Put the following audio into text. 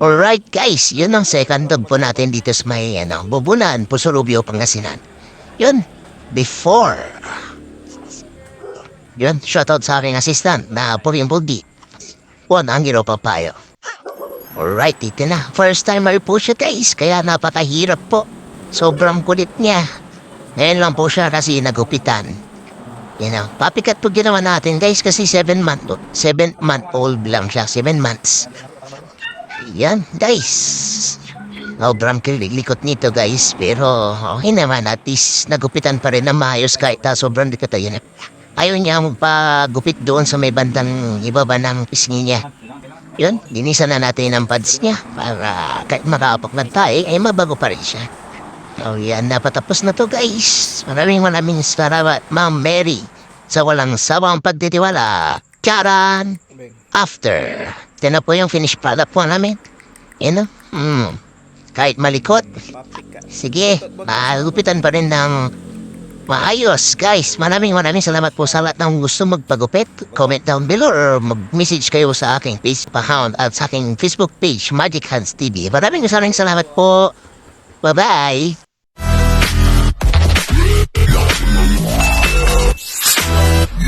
Alright guys, yun ang second dog po natin dito sa may Bubunan, Pusurubio, Pangasinan. Yun, before. Yun, shoutout sa aking assistant na Puriang Buldi. Juan Angelo Papayo. Alright, dito na. First timer po siya guys, kaya napakahirap po. Sobrang kulit niya. Ngayon lang po siya kasi nagupitan. Papikat po ginawa natin guys kasi 7-month-old lang siya, 7 months. Yan guys. Sobrang likot nito guys, pero okay naman, at least nagupitan pa rin na maayos kahit sobrang likot yun. Ayaw niya magpagupit doon sa may bandang ibaba ng pisngi niya. Yun, linisan na natin ang pads niya para kahit makaapak na tayo, ay mabago pa rin siya. So yan, napatapos na to guys. Maraming salamat Ma'am Mary sa walang sawang pagtitiwala. Charan! After. Ito na po yung finished product po namin. Kahit malikot. Sige, magupitan pa rin ng maayos. Guys, maraming salamat po sa lahat ng gusto magpagupit. Comment down below or mag-message kayo sa aking Facebook account at sa aking Facebook page, Magic Hands TV. Maraming salamat po. Bye-bye!